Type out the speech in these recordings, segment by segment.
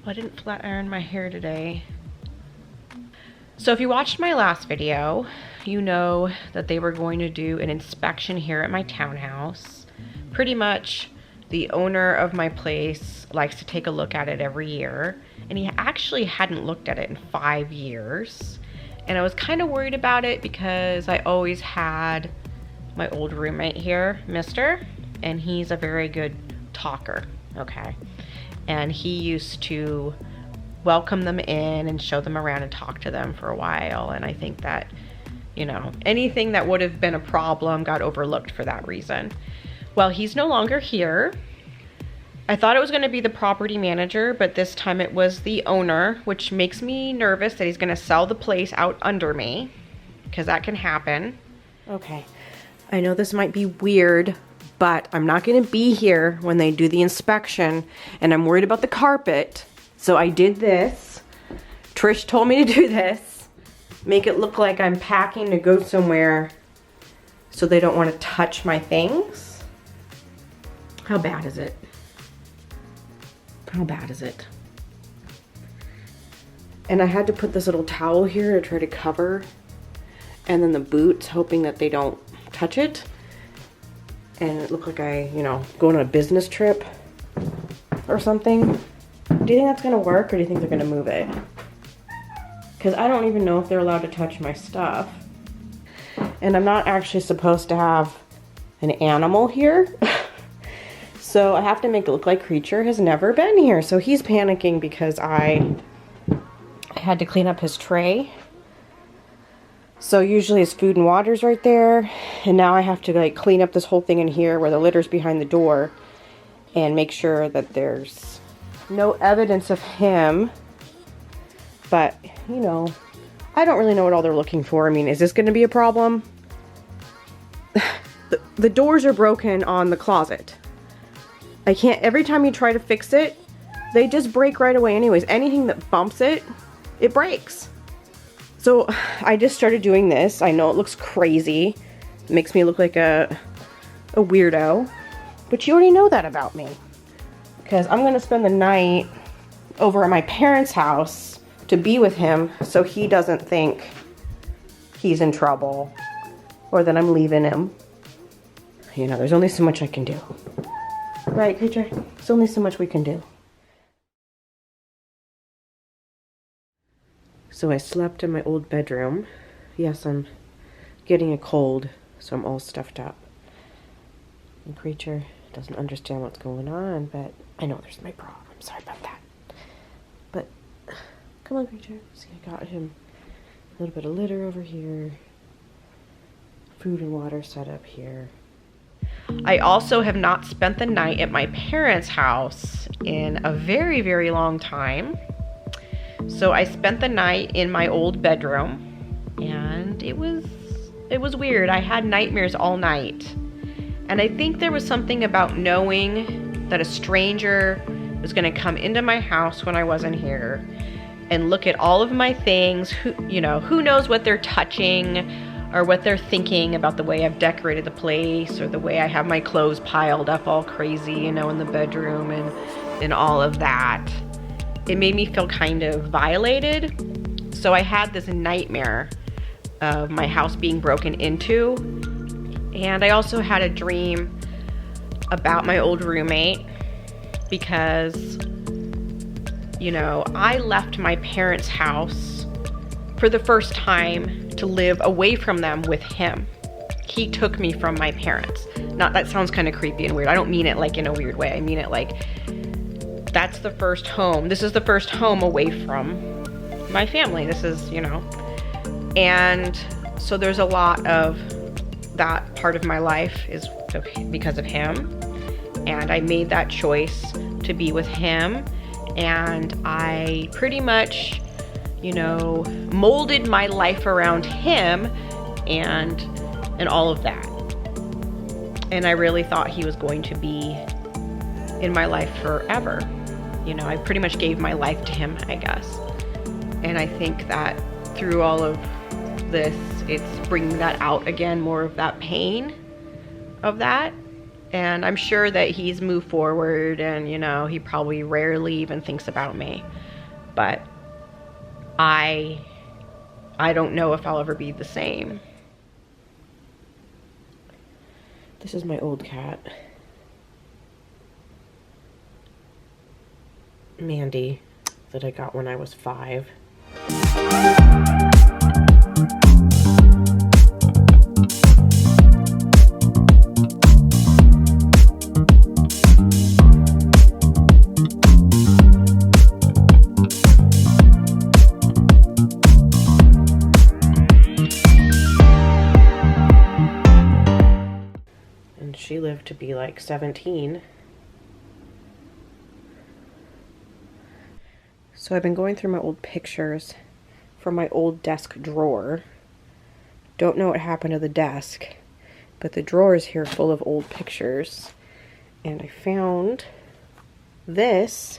I didn't flat iron my hair today. So if you watched my last video, you know that they were going to do an inspection here at my townhouse. Pretty much the owner of my place likes to take a look at it every year, and he actually hadn't looked at it in 5 years. And I was kind of worried about it because I always had my old roommate here, Mister, and he's a very good talker, okay? And he used to welcome them in and show them around and talk to them for a while. And I think that, you know, anything that would have been a problem got overlooked for that reason. Well, he's no longer here. I thought it was going to be the property manager, but this time it was the owner, which makes me nervous that he's going to sell the place out under me, because that can happen. Okay, I know this might be weird, but I'm not going to be here when they do the inspection, and I'm worried about the carpet. So I did this. Trish told me to do this. Make it look like I'm packing to go somewhere so they don't want to touch my things. How bad is it? How bad is it? And I had to put this little towel here to try to cover, and then the boots, hoping that they don't touch it. And it looked like I, you know, going on a business trip or something. Do you think that's gonna work, or do you think they're gonna move it? Because I don't even know if they're allowed to touch my stuff. And I'm not actually supposed to have an animal here. So I have to make it look like Creature has never been here. So he's panicking because I had to clean up his tray. So usually his food and water's right there. And now I have to like clean up this whole thing in here where the litter's behind the door and make sure that there's no evidence of him. But, you know, I don't really know what all they're looking for. I mean, is this going to be a problem? The doors are broken on the closet. I can't, every time you try to fix it, they just break right away anyways. Anything that bumps it, it breaks. So I just started doing this. I know it looks crazy. It makes me look like a weirdo. But you already know that about me. Because I'm going to spend the night over at my parents' house to be with him so he doesn't think he's in trouble or that I'm leaving him. You know, there's only so much I can do. Right, Creature? There's only so much we can do. So I slept in my old bedroom. Yes, I'm getting a cold, so I'm all stuffed up. And Creature doesn't understand what's going on, but I know there's my problem. Sorry about that. But, come on, Creature. See, I got him a little bit of litter over here. Food and water set up here. I also have not spent the night at my parents' house in a very, very long time. So I spent the night in my old bedroom, and it was weird. I had nightmares all night. And I think there was something about knowing that a stranger was going to come into my house when I wasn't here and look at all of my things. Who knows what they're touching or what they're thinking about the way I've decorated the place or the way I have my clothes piled up all crazy, you know, in the bedroom and all of that. It made me feel kind of violated. So I had this nightmare of my house being broken into. And I also had a dream about my old roommate because, you know, I left my parents' house for the first time to live away from them with him. He took me from my parents. Now, that sounds kind of creepy and weird. I don't mean it like in a weird way. I mean it like, that's the first home. This is the first home away from my family. This is, you know. And so there's a lot of that part of my life is because of him. And I made that choice to be with him. And I pretty much, you know, molded my life around him and all of that. And I really thought he was going to be in my life forever. You know, I pretty much gave my life to him, I guess. And I think that through all of this, it's bringing that out again, more of that pain of that. And I'm sure that he's moved forward and, you know, he probably rarely even thinks about me. But I don't know if I'll ever be the same. This is my old cat, Mandy, that I got when I was 5. And she lived to be like 17. So I've been going through my old pictures from my old desk drawer. Don't know what happened to the desk, but the drawer is here full of old pictures. And I found this,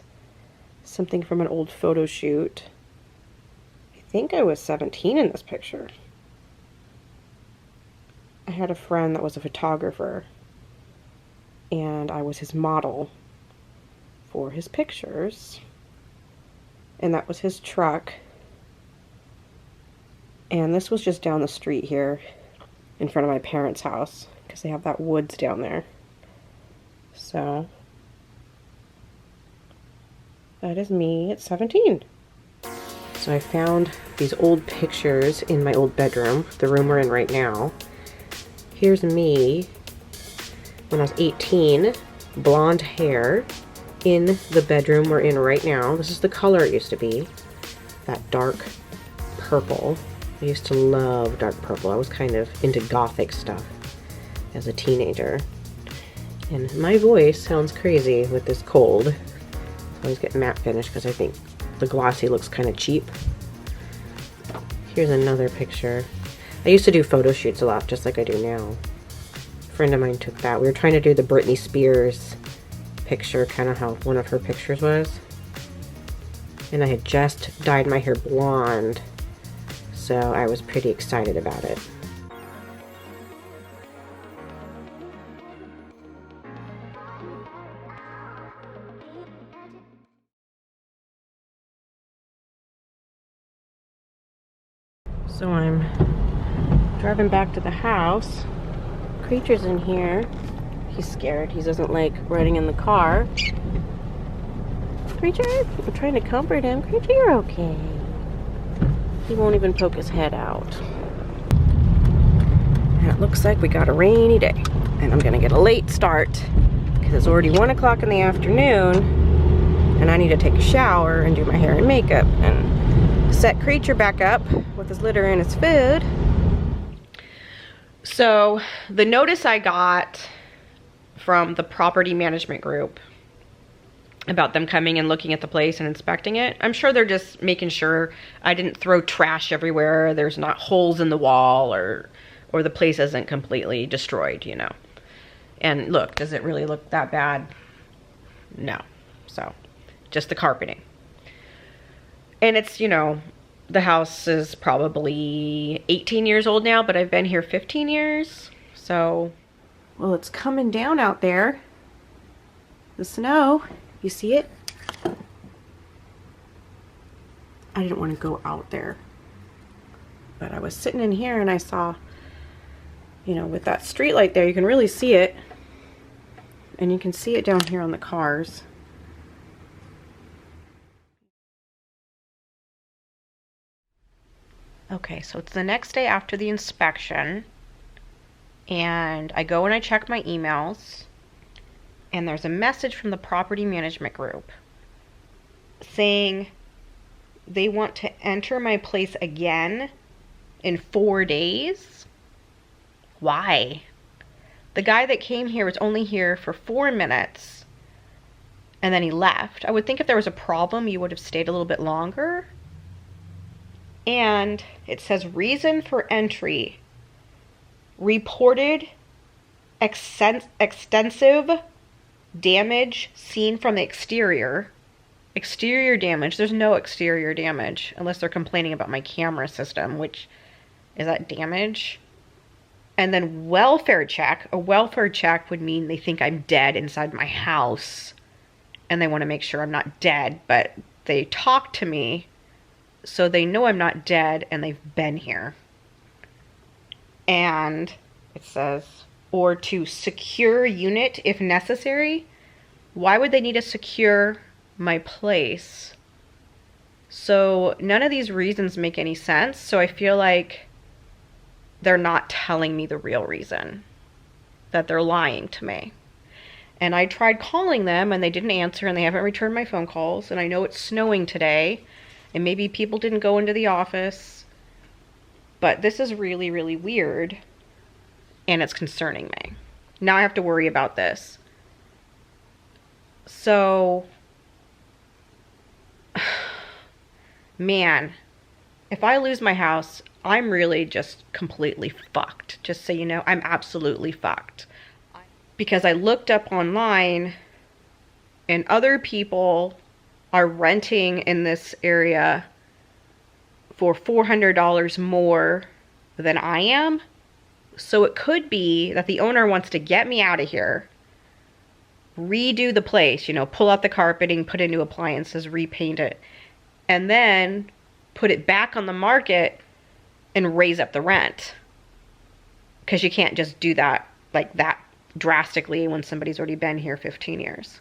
something from an old photo shoot. I think I was 17 in this picture. I had a friend that was a photographer, and I was his model for his pictures. And that was his truck. And this was just down the street here in front of my parents' house, because they have that woods down there. So that is me at 17. So I found these old pictures in my old bedroom, the room we're in right now. Here's me when I was 18, blonde hair, in the bedroom we're in right now. This is the color it used to be, that dark purple. I used to love dark purple. I was kind of into gothic stuff as a teenager. And my voice sounds crazy with this cold. I always get matte finish because I think the glossy looks kind of cheap. Here's another picture. I used to do photo shoots a lot, just like I do now. A friend of mine took that. We were trying to do the Britney Spears picture, kind of how one of her pictures was. And I had just dyed my hair blonde, so I was pretty excited about it. So I'm driving back to the house. Creature's in here. He's scared. He doesn't like riding in the car. Creature, I'm trying to comfort him. Creature, you're okay. He won't even poke his head out. And it looks like we got a rainy day. And I'm gonna get a late start because it's already 1 o'clock in the afternoon and I need to take a shower and do my hair and makeup and set Creature back up with his litter and his food. So the notice I got from the property management group about them coming and looking at the place and inspecting it, I'm sure they're just making sure I didn't throw trash everywhere, there's not holes in the wall, or the place isn't completely destroyed, you know. And look, does it really look that bad? No. So, just the carpeting. And it's, you know, the house is probably 18 years old now, but I've been here 15 years. So, well, it's coming down out there. The snow. You see it? I didn't want to go out there. But I was sitting in here and I saw, you know, with that street light there, you can really see it. And you can see it down here on the cars. Okay, so it's the next day after the inspection, and I go and I check my emails, and there's a message from the property management group saying they want to enter my place again in 4 days. Why? The guy that came here was only here for 4 minutes, and then he left. I would think if there was a problem, you would have stayed a little bit longer. And it says reason for entry: reported extensive damage seen from the exterior. Exterior damage. There's no exterior damage unless they're complaining about my camera system, which is that damage. And then welfare check. A welfare check would mean they think I'm dead inside my house and they want to make sure I'm not dead, but they talk to me so they know I'm not dead and they've been here. And it says, or to secure unit if necessary. Why would they need to secure my place? So none of these reasons make any sense. So I feel like they're not telling me the real reason, that they're lying to me. And I tried calling them and they didn't answer and they haven't returned my phone calls. And I know it's snowing today and maybe people didn't go into the office. But this is really, really weird and it's concerning me. Now I have to worry about this. So, man, if I lose my house, I'm really just completely fucked. Just so you know, I'm absolutely fucked. Because I looked up online and other people are renting in this area for $400 more than I am. So it could be that the owner wants to get me out of here, redo the place, you know, pull out the carpeting, put in new appliances, repaint it, and then put it back on the market and raise up the rent. Because you can't just do that like that drastically when somebody's already been here 15 years.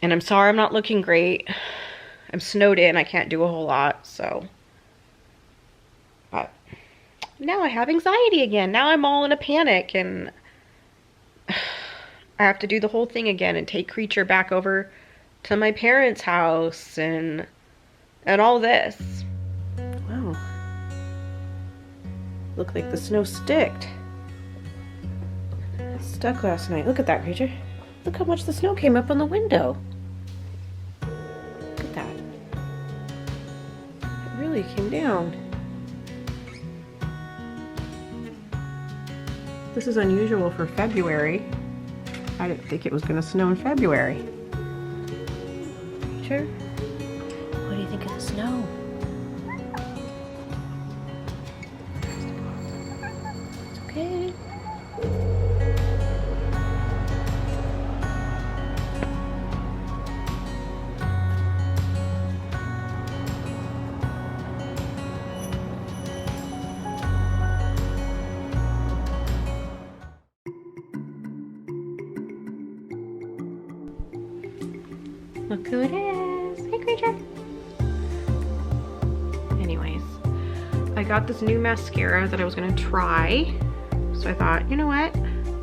And I'm sorry I'm not looking great. I'm snowed in, I can't do a whole lot, so. But now I have anxiety again. Now I'm all in a panic and I have to do the whole thing again and take Creature back over to my parents' house and all this. Wow. Looked like the snow sticked. It stuck last night. Look at that, Creature. Look how much the snow came up on the window. Look at that. It really came down. This is unusual for February. I didn't think it was going to snow in February. Creature, what do you think of the snow? It's okay. Look who it is. Hey, Creature. Anyways, I got this new mascara that I was going to try. So I thought, you know what?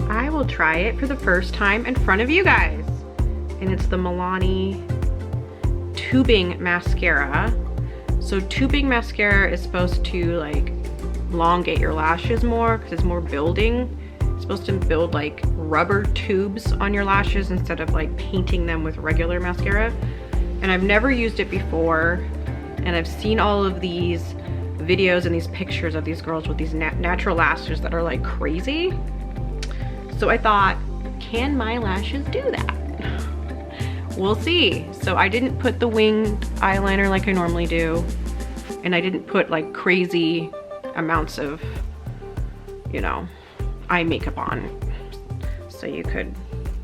I will try it for the first time in front of you guys. And it's the Milani tubing mascara. So tubing mascara is supposed to like elongate your lashes more because it's more building. It's supposed to build like rubber tubes on your lashes instead of like painting them with regular mascara. And I've never used it before, and I've seen all of these videos and these pictures of these girls with these natural lashes that are like crazy. So I thought, can my lashes do that? We'll see. So I didn't put the winged eyeliner like I normally do, and I didn't put like crazy amounts of, you know, eye makeup on so you could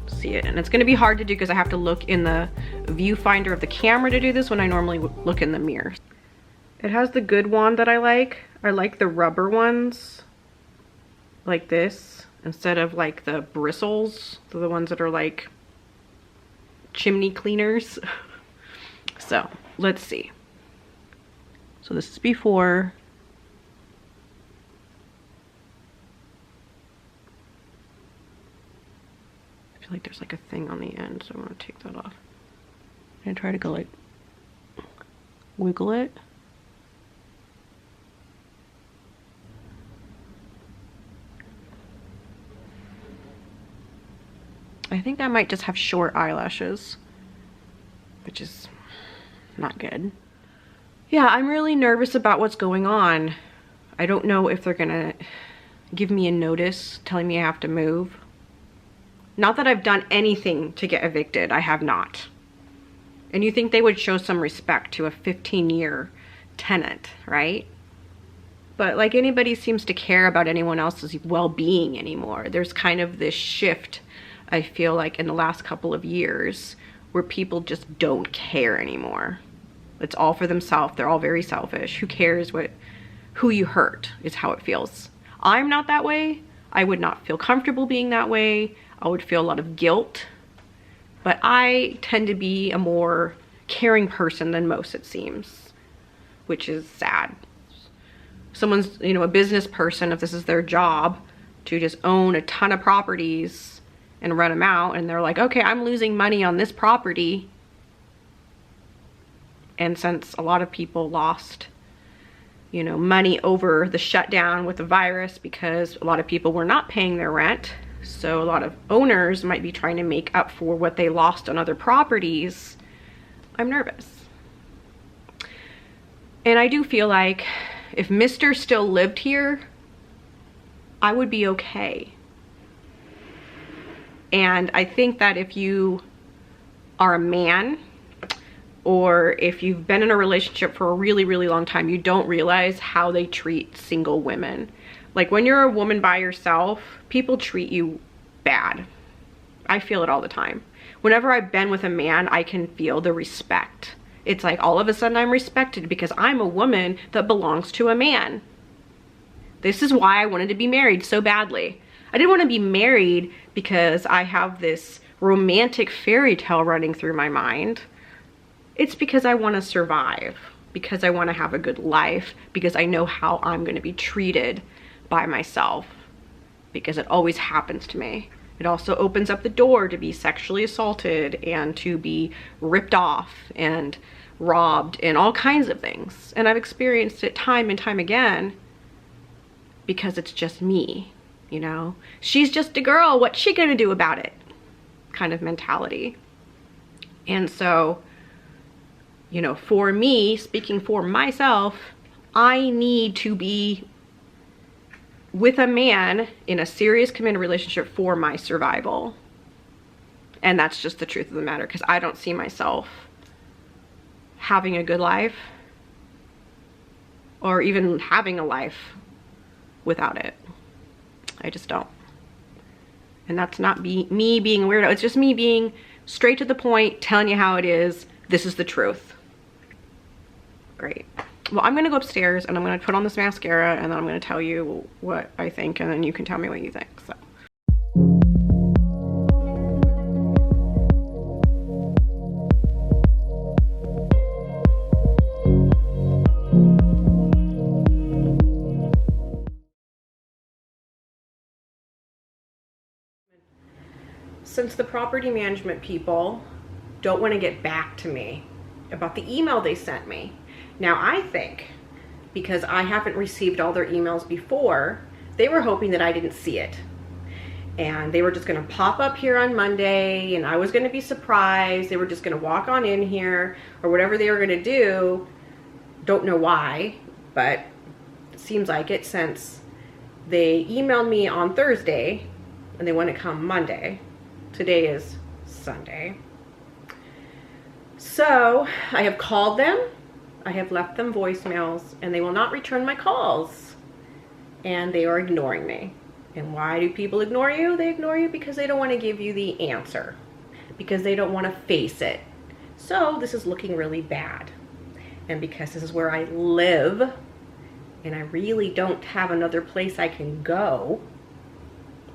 see it. And it's going to be hard to do because I have to look in the viewfinder of the camera to do this when I normally look in the mirror. It has the good wand that I like. I like the rubber ones like this instead of like the bristles. They're the ones that are like chimney cleaners. So let's see. So this is before. Like there's like a thing on the end, so I'm gonna take that off and try to go like wiggle it. I think I might just have short eyelashes, which is not good. Yeah, I'm really nervous about what's going on. I don't know if they're gonna give me a notice telling me I have to move. Not that I've done anything to get evicted, I have not. And you think they would show some respect to a 15-year tenant, right? But like anybody seems to care about anyone else's well-being anymore. There's kind of this shift, I feel like, in the last couple of years where people just don't care anymore. It's all for themselves. They're all very selfish. Who cares who you hurt is how it feels. I'm not that way. I would not feel comfortable being that way. I would feel a lot of guilt. But I tend to be a more caring person than most, it seems, which is sad. Someone's, you know, a business person, if this is their job, to just own a ton of properties and rent them out, and they're like, okay, I'm losing money on this property. And since a lot of people lost, you know, money over the shutdown with the virus because a lot of people were not paying their rent, so a lot of owners might be trying to make up for what they lost on other properties, I'm nervous. And I do feel like if Mr. still lived here, I would be okay. And I think that if you are a man, or if you've been in a relationship for a really, really long time, you don't realize how they treat single women. Like when you're a woman by yourself, people treat you bad. I feel it all the time. Whenever I've been with a man, I can feel the respect. It's like all of a sudden I'm respected because I'm a woman that belongs to a man. This is why I wanted to be married so badly. I didn't want to be married because I have this romantic fairy tale running through my mind. It's because I want to survive, because I want to have a good life, because I know how I'm going to be treated by myself, because it always happens to me. It also opens up the door to be sexually assaulted and to be ripped off and robbed and all kinds of things. And I've experienced it time and time again because it's just me, you know? She's just a girl, what's she gonna do about it? Kind of mentality. And so, you know, for me, speaking for myself, I need to be with a man in a serious committed relationship for my survival. And that's just the truth of the matter, because I don't see myself having a good life or even having a life without it. I just don't. And that's not me being a weirdo. It's just me being straight to the point, telling you how it is. This is the truth. Great. Well, I'm gonna go upstairs and I'm gonna put on this mascara and then I'm gonna tell you what I think and then you can tell me what you think, so. Since the property management people don't want to get back to me about the email they sent me. Now I think, because I haven't received all their emails before, they were hoping that I didn't see it. And they were just gonna pop up here on Monday and I was gonna be surprised. They were just gonna walk on in here or whatever they were gonna do. Don't know why, but it seems like it since they emailed me on Thursday and they want to come Monday. Today is Sunday. So I have called them, I have left them voicemails, and they will not return my calls. And they are ignoring me. And why do people ignore you? They ignore you because they don't want to give you the answer. Because they don't want to face it. So this is looking really bad. And because this is where I live, and I really don't have another place I can go,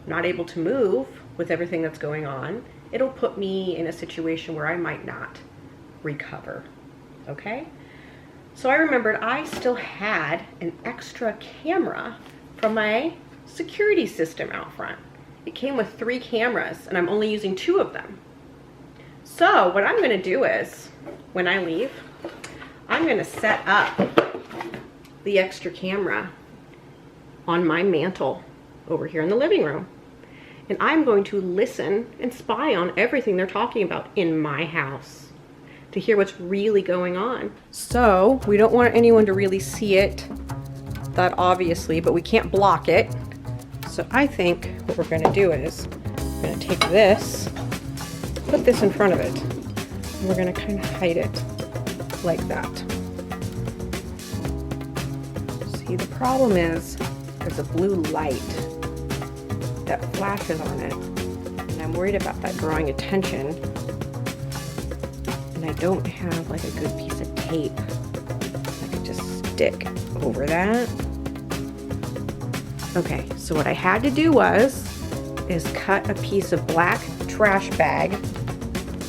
I'm not able to move with everything that's going on, it'll put me in a situation where I might not recover, okay? So I remembered I still had an extra camera from my security system out front. It came with 3 cameras and I'm only using 2 of them. So what I'm gonna do is, when I leave, I'm gonna set up the extra camera on my mantle over here in the living room. And I'm going to listen and spy on everything they're talking about in my house to hear what's really going on. So we don't want anyone to really see it that obviously, but we can't block it. So I think what we're gonna do is we're gonna take this, put this in front of it, and we're gonna kind of hide it like that. See See, the problem is there's a blue light that flashes on it, and I'm worried about that drawing attention, and I don't have like a good piece of tape I could just stick over that. Okay, so what I had to do is cut a piece of black trash bag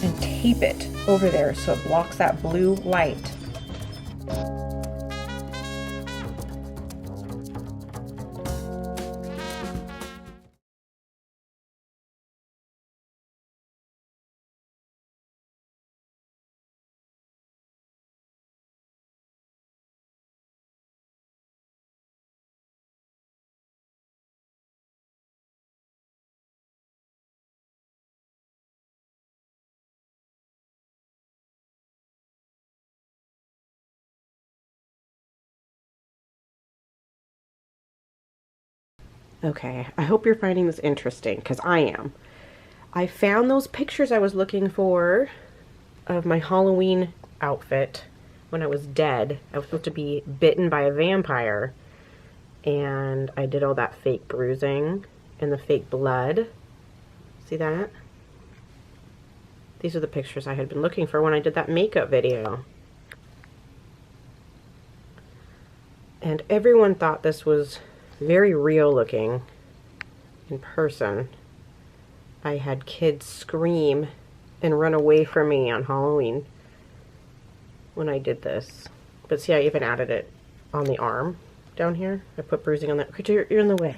and tape it over there so it blocks that blue light. Okay, I hope you're finding this interesting, because I am. I found those pictures I was looking for of my Halloween outfit when I was dead. I was supposed to be bitten by a vampire, and I did all that fake bruising and the fake blood. See that? These are the pictures I had been looking for when I did that makeup video. And everyone thought this was very real looking in person. I had kids scream and run away from me on Halloween when I did this. But see, I even added it on the arm down here. I put bruising on that. You're in the way.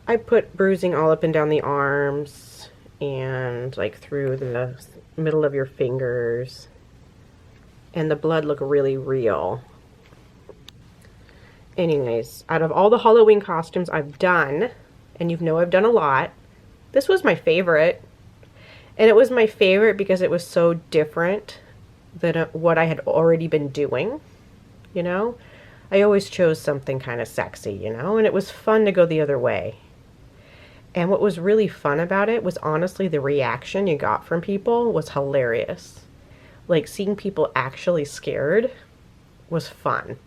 I put bruising all up and down the arms and like through the middle of your fingers. And the blood looked really real. Anyways, out of all the Halloween costumes I've done, and you know I've done a lot, this was my favorite. And it was my favorite because it was so different than what I had already been doing, you know? I always chose something kind of sexy, you know? And it was fun to go the other way. And what was really fun about it was honestly the reaction you got from people was hilarious. Like seeing people actually scared was fun.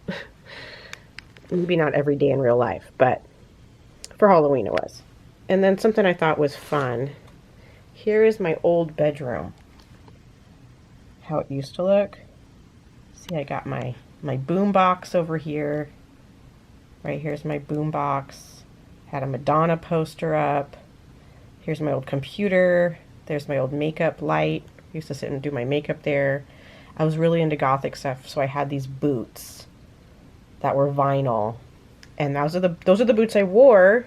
Maybe not every day in real life, but for Halloween it was. And then something I thought was fun. Here is my old bedroom. How it used to look. See, I got my boom box over here. Right here's my boom box. Had a Madonna poster up. Here's my old computer. There's my old makeup light. I used to sit and do my makeup there. I was really into gothic stuff, so I had these boots that were vinyl. And those are the boots I wore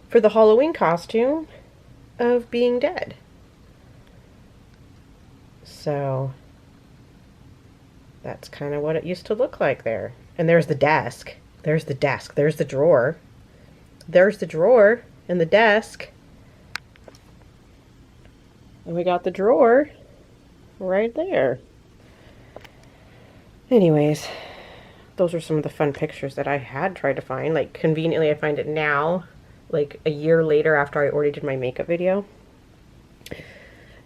for the Halloween costume of being dead. So that's kind of what it used to look like there. And there's the desk. There's the desk. There's the drawer. There's the drawer and the desk. And we got the drawer right there. Anyways, those are some of the fun pictures that I had tried to find. Like, conveniently, I find it now, like a year later after I already did my makeup video.